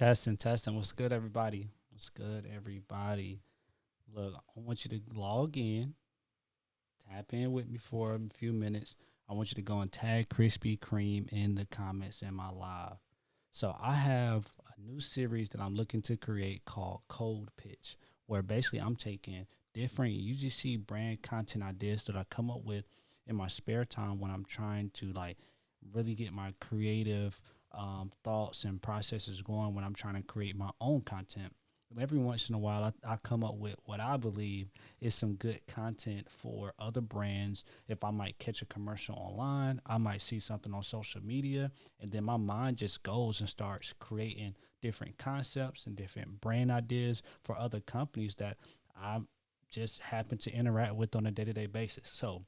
Testing, testing. What's good, everybody? What's good, everybody? Look, I want you to log in, tap in with me for a few minutes. I want you to go and tag Krispy Kreme in the comments in my live. So I have a new series that I'm looking to create called Cold Pitch, where basically I'm taking different UGC brand content ideas that I come up with in my spare time when I'm trying to like really get my creative thoughts and processes going when I'm trying to create my own content. Every once in a while, I come up with what I believe is some good content for other brands. If I might catch a commercial online, I might see something on social media, and then my mind just goes and starts creating different concepts and different brand ideas for other companies that I just happen to interact with on a day to day basis. So,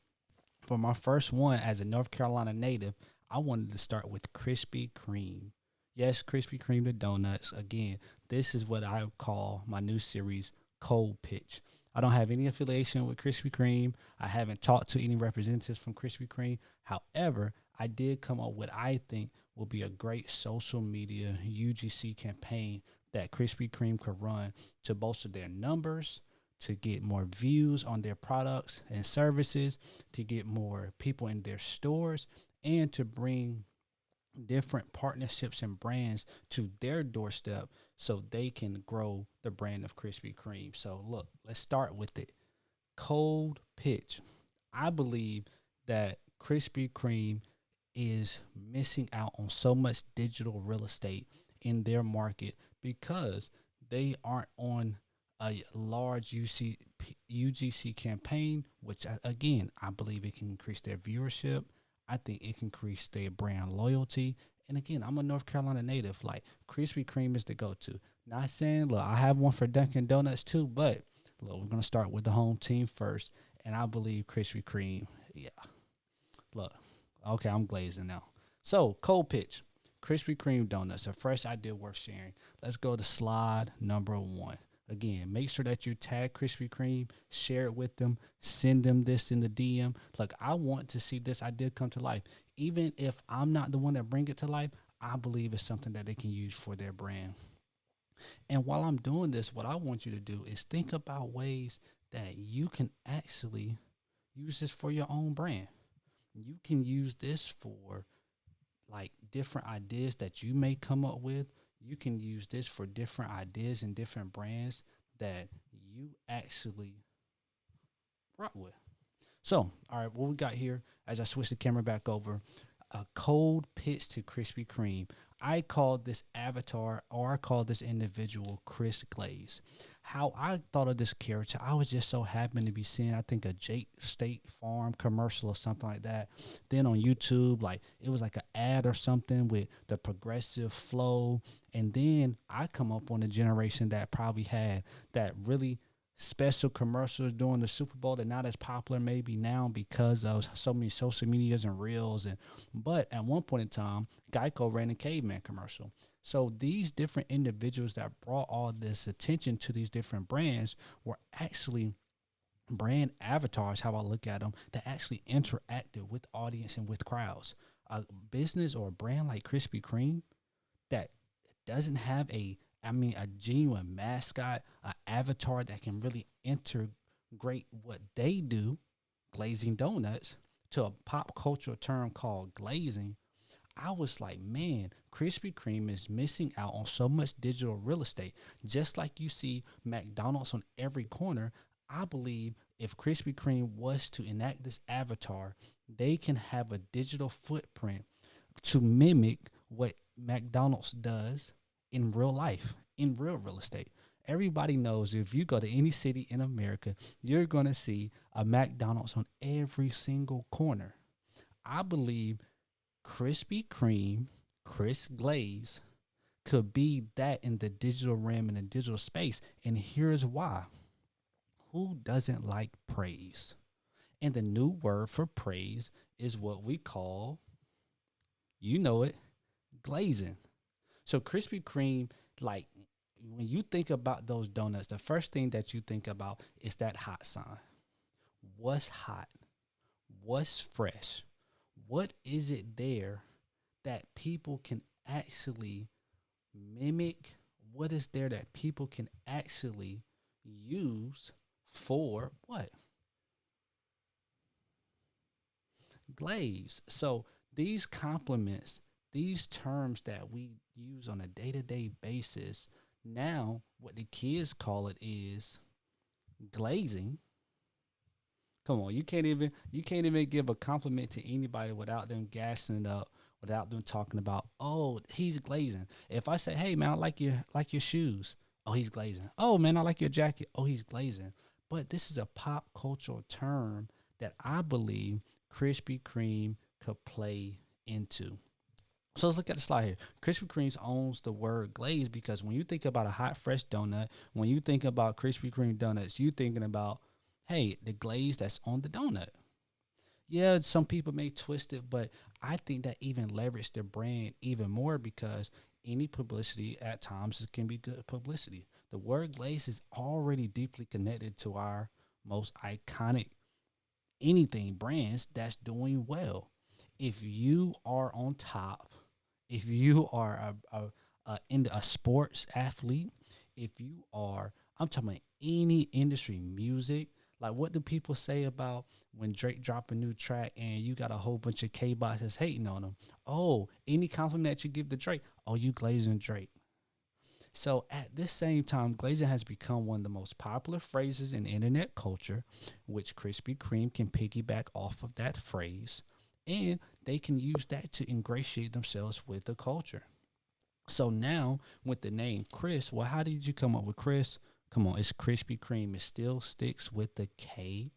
for my first one as a North Carolina native, I wanted to start with Krispy Kreme. Yes, Krispy Kreme the donuts. Again, this is what I call my new series, Cold Pitch. I don't have any affiliation with Krispy Kreme. I haven't talked to any representatives from Krispy Kreme. However, I did come up with what I think will be a great social media UGC campaign that Krispy Kreme could run to bolster their numbers, to get more views on their products and services, to get more people in their stores, and to bring different partnerships and brands to their doorstep so they can grow the brand of Krispy Kreme. So, look, let's start with it. Cold pitch. I believe that Krispy Kreme is missing out on so much digital real estate in their market because they aren't on a large UGC campaign, which again, I believe it can increase their viewership. I think it can increase their brand loyalty. And again, I'm a North Carolina native. Like Krispy Kreme is the go-to. Not saying, look, I have one for Dunkin' Donuts too, but look, we're gonna start with the home team first, and I believe Krispy Kreme. Yeah, look, okay, I'm glazing now. So cold pitch, Krispy Kreme donuts, a fresh idea worth sharing. Let's go to slide number one. Again, make sure that you tag Krispy Kreme, share it with them, send them this in the DM. Look, I want to see this idea come to life. Even if I'm not the one that bring it to life, I believe it's something that they can use for their brand. And while I'm doing this, what I want you to do is think about ways that you can actually use this for your own brand. You can use this for like different ideas that you may come up with. You can use this for different ideas and different brands that you actually rock with. So, all right, what we got here as I switch the camera back over, a cold pitch to Krispy Kreme. I called this avatar or I called this individual Kris Glaze. How I thought of this character, I was just so happy to be seeing, I think, a Jake State Farm commercial or something like that. Then on YouTube, like it was like an ad or something with the progressive flow. And then I come up on a generation that probably had that really special commercials during the Super Bowl. They're not as popular maybe now because of so many social medias and reels. And but at one point in time, Geico ran a caveman commercial. So these different individuals that brought all this attention to these different brands were actually brand avatars, how I look at them, that actually interacted with audience and with crowds. A business or a brand like Krispy Kreme that doesn't have a genuine mascot, an avatar that can really integrate what they do, glazing donuts, to a pop culture term called glazing. I was like, man, Krispy Kreme is missing out on so much digital real estate. Just like you see McDonald's on every corner, I believe if Krispy Kreme was to enact this avatar, they can have a digital footprint to mimic what McDonald's does in real life, in real estate. Everybody knows if you go to any city in America, you're going to see a McDonald's on every single corner. I believe Krispy Kreme, Kris Glaze could be that in the digital realm in the digital space. And here's why. Who doesn't like praise? And the new word for praise is what we call, you know it, glazing. So Krispy Kreme, like when you think about those donuts, the first thing that you think about is that hot sign. What's hot? What's fresh? What is it there that people can actually mimic what is there that people can actually use for what? Glaze. So these compliments, these terms that we use on a day-to-day basis, now what the kids call it is glazing. Come on, you can't even give a compliment to anybody without them gassing it up, without them talking about, oh, he's glazing. If I say, hey man, I like your shoes, oh he's glazing. Oh man, I like your jacket, oh he's glazing. But this is a pop cultural term that I believe Krispy Kreme could play into. So let's look at the slide here. Krispy Kreme owns the word glaze because when you think about a hot, fresh donut, when you think about Krispy Kreme donuts, you thinking about, hey, the glaze that's on the donut. Yeah, some people may twist it, but I think that even leverage their brand even more because any publicity at times it can be good publicity. The word glaze is already deeply connected to our most iconic anything brands that's doing well. If you are on top, if you are a sports athlete, if you are, I'm talking about any industry, music. Like, what do people say about when Drake drop a new track and you got a whole bunch of K boxes hating on him? Oh, any compliment that you give to Drake, oh, you glazing Drake. So at this same time, glazing has become one of the most popular phrases in internet culture, which Krispy Kreme can piggyback off of that phrase, and they can use that to ingratiate themselves with the culture. So now with the name Chris, well, how did you come up with Chris? Come on, it's Krispy Kreme. It still sticks with the K,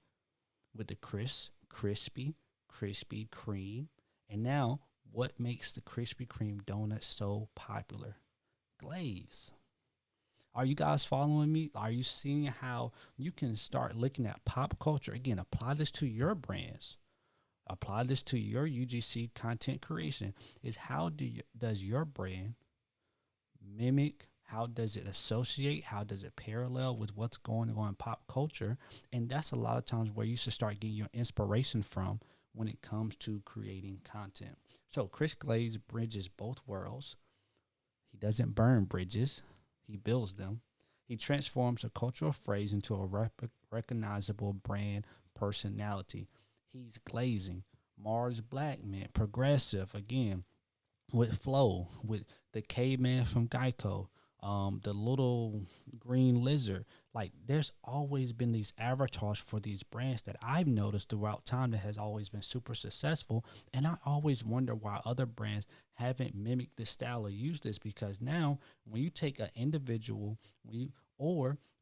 with the Chris, crispy, Krispy Kreme. And now, what makes the Krispy Kreme donut so popular? Glaze. Are you guys following me? Are you seeing how you can start looking at pop culture? Again, apply this to your brands. Apply this to your UGC content creation. Is how does your brand mimic? How does it associate? How does it parallel with what's going on in pop culture? And that's a lot of times where you should start getting your inspiration from when it comes to creating content. So Kris Glaze bridges both worlds. He doesn't burn bridges, he builds them. He transforms a cultural phrase into a recognizable brand personality. He's glazing. Mars Blackman, progressive again, with Flow, with the caveman from Geico, the little green lizard. Like, there's always been these avatars for these brands that I've noticed throughout time that has always been super successful. And I always wonder why other brands haven't mimicked this style or used this, because now when you take an individual, when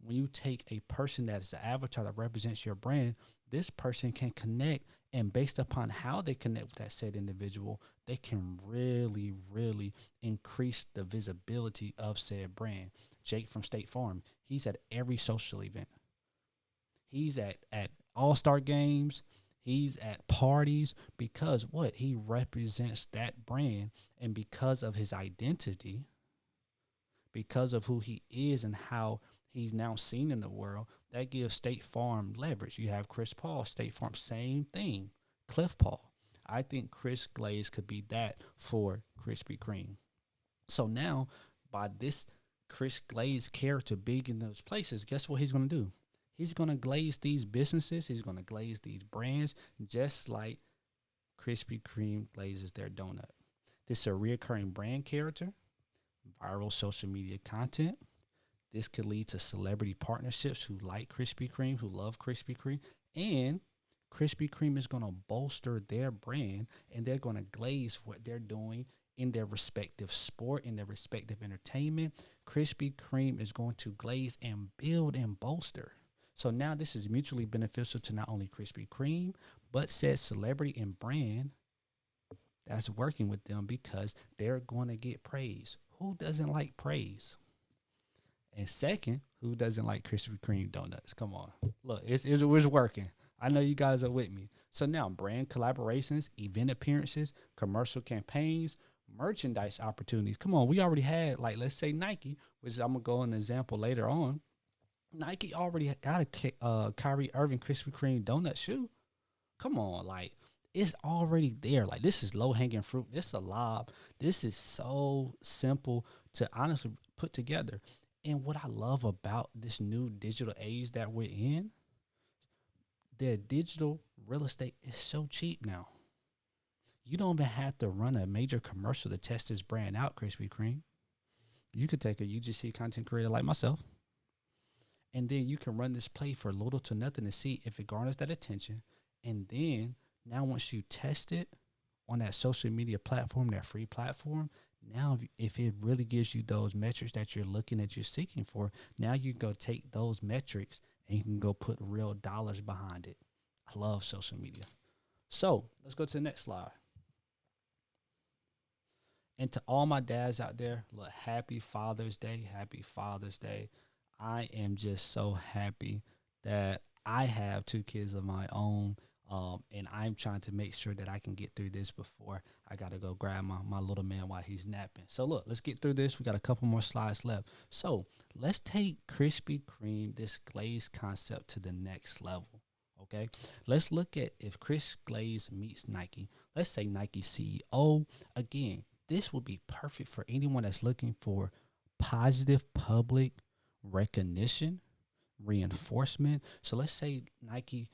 you take a person that is an avatar that represents your brand, this person can connect, and based upon how they connect with that said individual, they can really, really increase the visibility of said brand. Jake from State Farm, he's at every social event. He's at all-star games. He's at parties because what? He represents that brand, and because of his identity, because of who he is and how he's now seen in the world, that gives State Farm leverage. You have Chris Paul, State Farm, same thing. Cliff Paul. I think Kris Glaze could be that for Krispy Kreme. So now, by this Kris Glaze character being in those places, guess what he's going to do? He's going to glaze these businesses. He's going to glaze these brands just like Krispy Kreme glazes their donut. This is a reoccurring brand character, viral social media content. This could lead to celebrity partnerships who like Krispy Kreme, who love Krispy Kreme, and Krispy Kreme is going to bolster their brand, and they're going to glaze what they're doing in their respective sport, in their respective entertainment. Krispy Kreme is going to glaze and build and bolster. So now this is mutually beneficial to not only Krispy Kreme, but said celebrity and brand that's working with them, because they're going to get praise. Who doesn't like praise? And second, who doesn't like Krispy Kreme donuts? Come on. Look, it's working. I know you guys are with me. So now brand collaborations, event appearances, commercial campaigns, merchandise opportunities. Come on, we already had, like, let's say Nike, which I'm going to go an example later on. Nike already got a Kyrie Irving Krispy Kreme donut shoe. Come on, like, it's already there. Like, this is low hanging fruit. This is a lob. This is so simple to honestly put together. And what I love about this new digital age that we're in, the digital real estate is so cheap now. You don't even have to run a major commercial to test this brand out, Krispy Kreme. You could take a UGC content creator like myself, and then you can run this play for little to nothing to see if it garners that attention. And then now once you test it on that social media platform, that free platform, now if it really gives you those metrics that you're looking at, you're seeking for, now you can go take those metrics and you can go put real dollars behind it. I love social media. So let's go to the next slide. And to all my dads out there, look, happy Father's Day. Happy Father's Day. I am just so happy that I have two kids of my own. And I'm trying to make sure that I can get through this before I got to go grab my little man while he's napping. So, look, let's get through this. We got a couple more slides left. So, let's take Krispy Kreme, this glaze concept, to the next level. Okay, let's look at if Kris Glaze meets Nike. Let's say Nike CEO. Again, this would be perfect for anyone that's looking for positive public recognition, reinforcement. So let's say Nike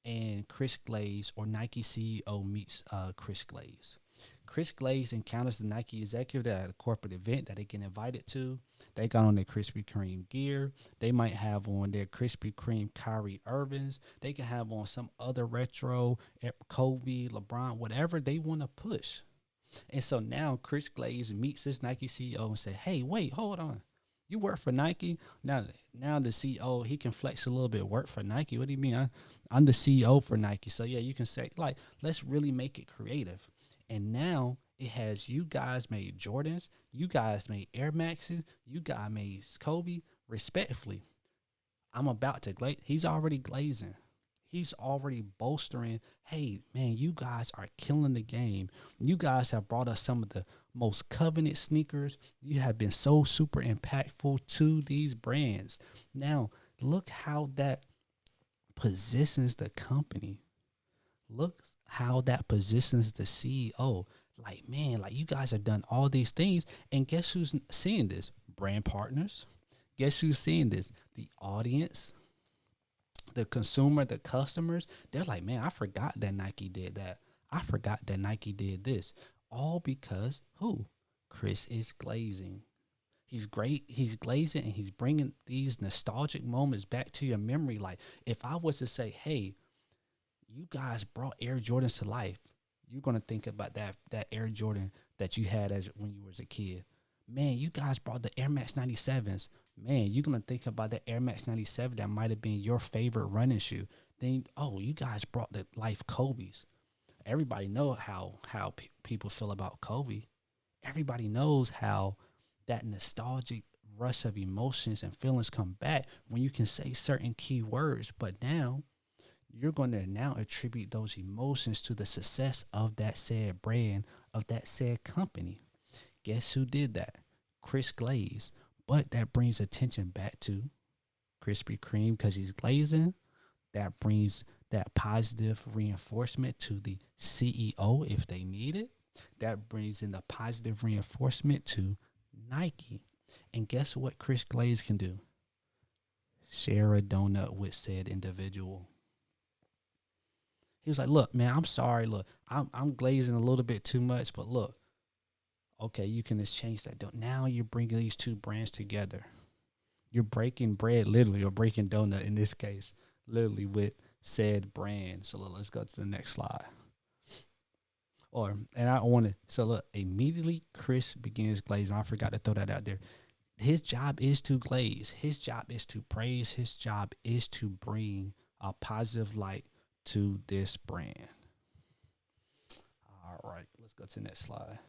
and Kris Glaze, or Nike CEO meets Kris Glaze. Kris Glaze encounters the Nike executive at a corporate event that they get invited to. They got on their Krispy Kreme gear. They might have on their Krispy Kreme Kyrie Irvings. They can have on some other retro, Kobe, LeBron, whatever they want to push. And so now Kris Glaze meets this Nike CEO and say, hey, wait, hold on. You work for Nike? Now the CEO, he can flex a little bit. Work for Nike? What do you mean? I'm the CEO for Nike. So, yeah, you can say, like, let's really make it creative. And now it has, you guys made Jordans. You guys made Air Maxes. You guys made Kobe. Respectfully, I'm about to glaze. He's already glazing. He's already bolstering. Hey, man, you guys are killing the game. You guys have brought us some of the most coveted sneakers. You have been so super impactful to these brands. Now, look how that positions the company. Look how that positions the CEO. Like, man, like, you guys have done all these things. And guess who's seeing this? Brand partners. Guess who's seeing this? The audience, the consumer, the customers. They're like, man, I forgot that Nike did that. I forgot that Nike did this. All because who? Kris is glazing. He's great. He's glazing, and he's bringing these nostalgic moments back to your memory. Like, if I was to say, hey, you guys brought Air Jordans to life, you're going to think about that Air Jordan that you had as when you was a kid. Man, you guys brought the Air Max 97s. Man, you're going to think about that Air Max 97 that might have been your favorite running shoe. Then, oh, you guys brought the Life Kobe's. Everybody know how people feel about Kobe. Everybody knows how that nostalgic rush of emotions and feelings come back when you can say certain key words. But now you're going to now attribute those emotions to the success of that said brand, of that said company. Guess who did that? Kris Glaze. But that brings attention back to Krispy Kreme because he's glazing. That brings that positive reinforcement to the CEO if they need it. That brings in the positive reinforcement to Nike. And guess what Kris Glaze can do? Share a donut with said individual. He was like, look, man, I'm sorry. Look, I'm glazing a little bit too much, but look, okay, you can exchange that. Now you're bringing these two brands together. You're breaking bread, literally, or breaking donut in this case, literally with said brand. So let's go to the next slide. So look, immediately Kris begins glazing. I forgot to throw that out there. His job is to glaze. His job is to praise. His job is to bring a positive light to this brand. All right, let's go to the next slide.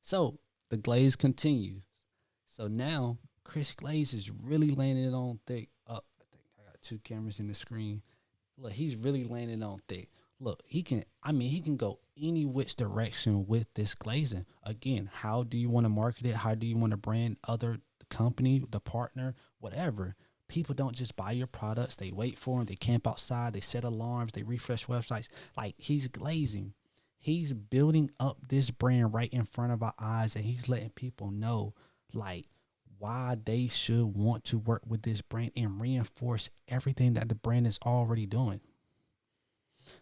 So the glaze continues. So now Kris Glaze is really landing on thick. I think I got two cameras in the screen. Look, he's really landing on thick. Look, he can go any which direction with this glazing. Again, how do you want to market it? How do you want to brand other company, the partner, whatever? People don't just buy your products. They wait for them. They camp outside. They set alarms. They refresh websites. Like, he's glazing. He's building up this brand right in front of our eyes, and he's letting people know like why they should want to work with this brand and reinforce everything that the brand is already doing.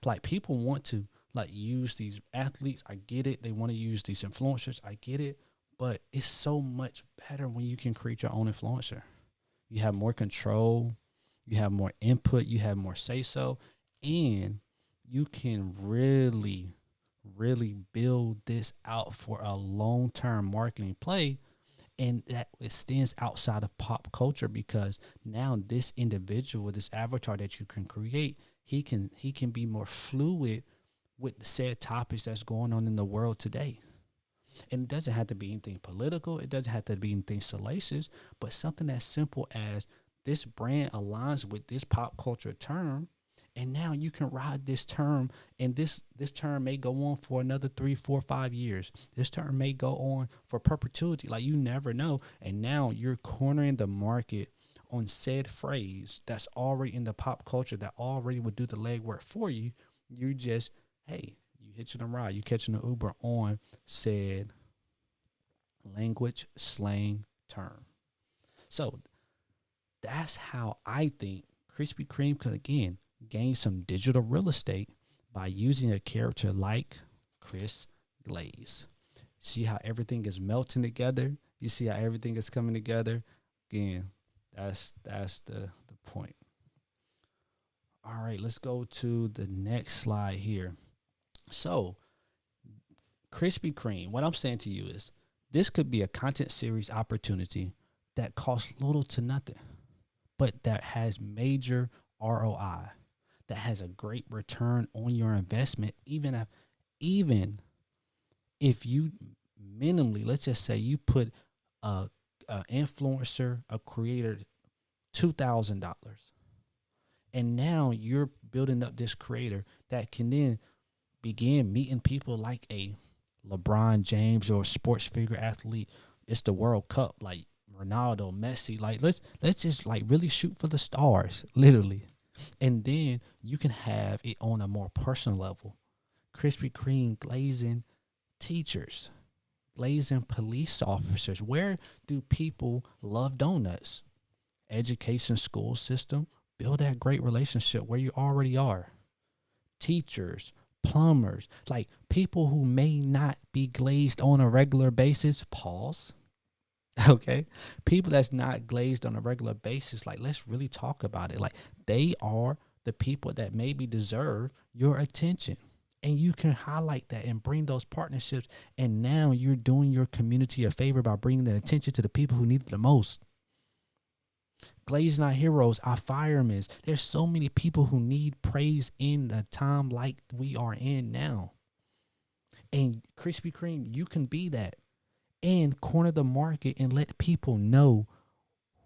Like people want to like use these athletes. I get it. They want to use these influencers. I get it. But it's so much better when you can create your own influencer. You have more control. You have more input. You have more say so. And you can really, really build this out for a long term marketing play. And that extends outside of pop culture because now this individual, this avatar that you can create, he can be more fluid with the said topics that's going on in the world today. And it doesn't have to be anything political. It doesn't have to be anything salacious, but something as simple as this brand aligns with this pop culture term. And now you can ride this term, and this term may go on for another 3, 4, 5 years. This term may go on for perpetuity. Like you never know. And now you're cornering the market on said phrase that's already in the pop culture that already would do the legwork for you. You just, hey, you hitching a ride, you catching an Uber on said language slang term. So that's how I think Krispy Kreme could again gain some digital real estate by using a character like Kris Glaze. See how everything is melting together? You see how everything is coming together? Again, that's the point. All right, let's go to the next slide here. So, Krispy Kreme, what I'm saying to you is this could be a content series opportunity that costs little to nothing, but that has major ROI, that has a great return on your investment, even if you minimally, let's just say you put a influencer, a creator, $2,000, and now you're building up this creator that can then begin meeting people like a LeBron James or a sports figure athlete. It's the World Cup, like Ronaldo, Messi. Like let's just like really shoot for the stars, literally. And then you can have it on a more personal level. Krispy Kreme glazing teachers, glazing police officers. Where do people love donuts? Education, school system. Build that great relationship where you already are. Teachers, plumbers, like people who may not be glazed on a regular basis. Pause. Okay. People that's not glazed on a regular basis, like let's really talk about it. Like they are the people that maybe deserve your attention. And you can highlight that and bring those partnerships. And now you're doing your community a favor by bringing the attention to the people who need it the most. Glazing our heroes, our firemen. There's so many people who need praise in the time like we are in now. And Krispy Kreme, you can be that and corner the market and let people know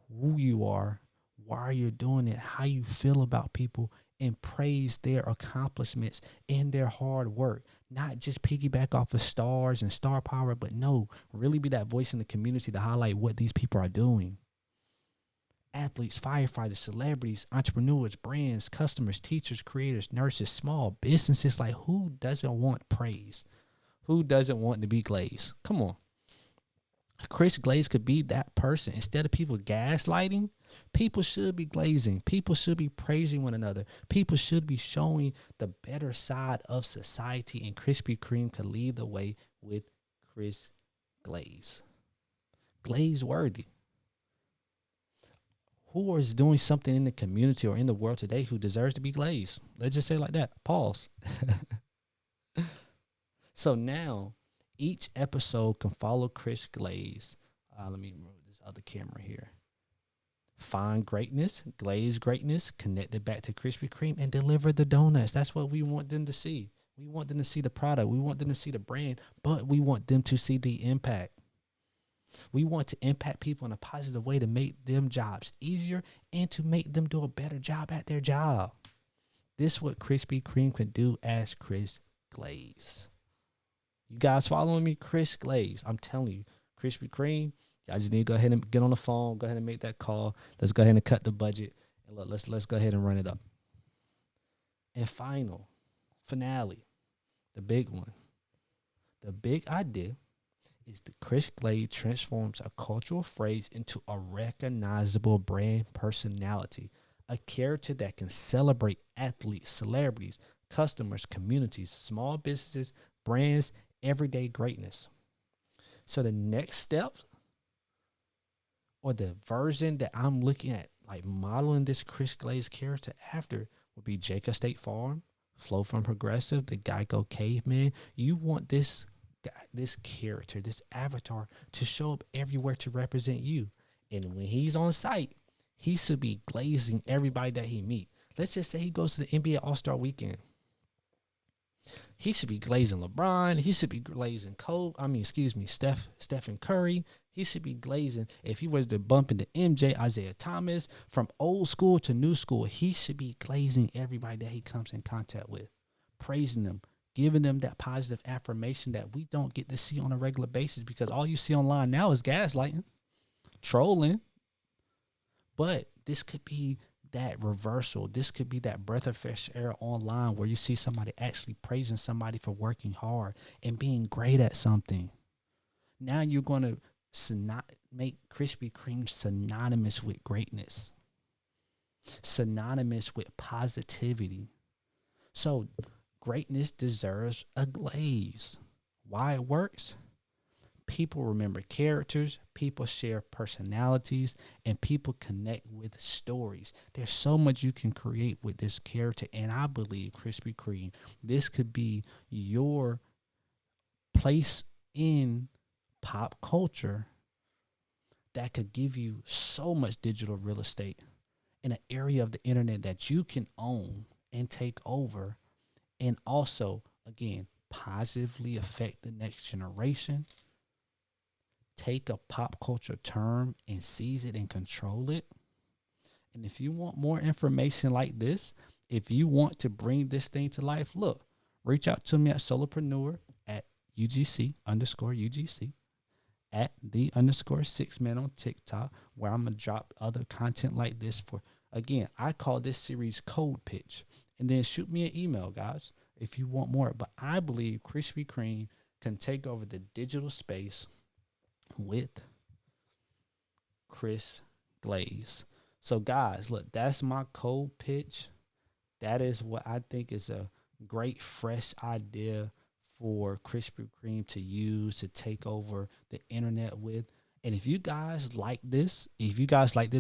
who you are, why you're doing it, how you feel about people, and praise their accomplishments and their hard work. Not just piggyback off of stars and star power, but no, really be that voice in the community to highlight what these people are doing. Athletes, firefighters, celebrities, entrepreneurs, brands, customers, teachers, creators, nurses, small businesses. Like who doesn't want praise? Who doesn't want to be glazed? Come on. Kris Glaze could be that person. Instead of people gaslighting, people should be glazing. People should be praising one another. People should be showing the better side of society. And Krispy Kreme could lead the way with Kris Glaze. Glaze worthy. Who is doing something in the community or in the world today who deserves to be glazed? Let's just say it like that. Pause. So now each episode can follow Kris Glaze. Let me move this other camera here. Find greatness, glaze greatness, connect it back to Krispy Kreme, and deliver the donuts. That's what we want them to see. We want them to see the product. We want them to see the brand, but we want them to see the impact. We want to impact people in a positive way to make them jobs easier and to make them do a better job at their job. This is what Krispy Kreme can do as Kris Glaze. You guys following me? Kris Glaze. I'm telling you, Krispy Kreme, y'all just need to go ahead and get on the phone. Go ahead and make that call. Let's go ahead and cut the budget. And look, let's go ahead and run it up. And finale, the big one. The big idea is the Kris Glaze transforms a cultural phrase into a recognizable brand personality, a character that can celebrate athletes, celebrities, customers, communities, small businesses, brands, everyday greatness. So the next step or the version that I'm looking at, like modeling this Kris Glaze character after, would be Jacob State Farm, Flow from Progressive, the Geico Caveman. You want this guy, this character, this avatar to show up everywhere to represent you. And when he's on site, he should be glazing everybody that he meet. Let's just say he goes to the NBA All-Star Weekend. He should be glazing LeBron. He should be glazing Stephen Curry. He should be glazing, if he was to bump into MJ, Isaiah Thomas, from old school to new school, he should be glazing everybody that he comes in contact with, praising them, giving them that positive affirmation that we don't get to see on a regular basis, because all you see online now is gaslighting, trolling. But this could be that reversal. This could be that breath of fresh air online where you see somebody actually praising somebody for working hard and being great at something. Now you're going to make Krispy Kreme synonymous with greatness, synonymous with positivity. So greatness deserves a glaze. Why it works? People remember characters, people share personalities, and people connect with stories. There's so much you can create with this character, and I believe Krispy Kreme, this could be your place in pop culture that could give you so much digital real estate in an area of the internet that you can own and take over, and also, again, positively affect the next generation. Take a pop culture term and seize it and control it. And if you want more information like this, if you want to bring this thing to life, look, reach out to me at solopreneur at UGC_UGC, at _6man on TikTok, where I'm going to drop other content like this for, again, I call this series Cold Pitch. And then shoot me an email, guys, if you want more. But I believe Krispy Kreme can take over the digital space with Kris Glaze. So guys, look, that's my cold pitch. That is what I think is a great fresh idea for Krispy Kreme to use to take over the internet with. And if you guys like this,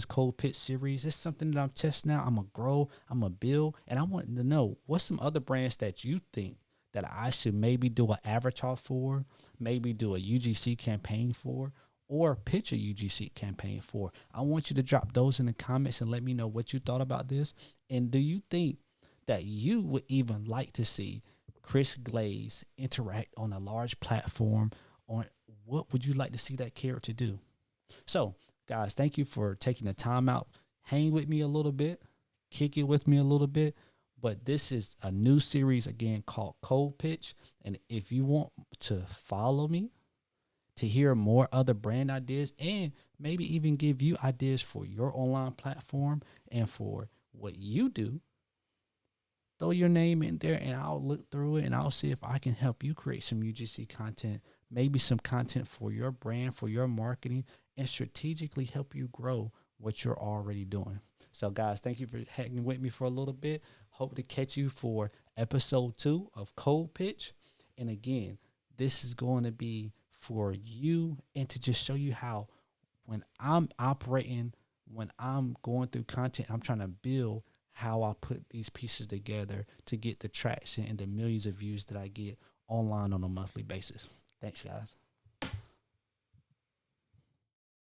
cold pitch series, it's something that I'm testing out. I'm gonna grow, I'm gonna build, and I want to know what's some other brands that you think that I should maybe do an avatar for, maybe do a UGC campaign for, or pitch a UGC campaign for. I want you to drop those in the comments and let me know what you thought about this. And do you think that you would even like to see Kris Glaze interact on a large platform? On what would you like to see that character do? So, guys, thank you for taking the time out. Hang with me a little bit, kick it with me a little bit. But this is a new series, again, called Cold Pitch. And if you want to follow me to hear more other brand ideas and maybe even give you ideas for your online platform and for what you do, throw your name in there and I'll look through it and I'll see if I can help you create some UGC content, maybe some content for your brand, for your marketing, and strategically help you grow what you're already doing. So, guys, thank you for hanging with me for a little bit. Hope to catch you for episode 2 of Cold Pitch. And again, this is going to be for you and to just show you how when I'm operating, when I'm going through content, I'm trying to build how I put these pieces together to get the traction and the millions of views that I get online on a monthly basis. Thanks, guys.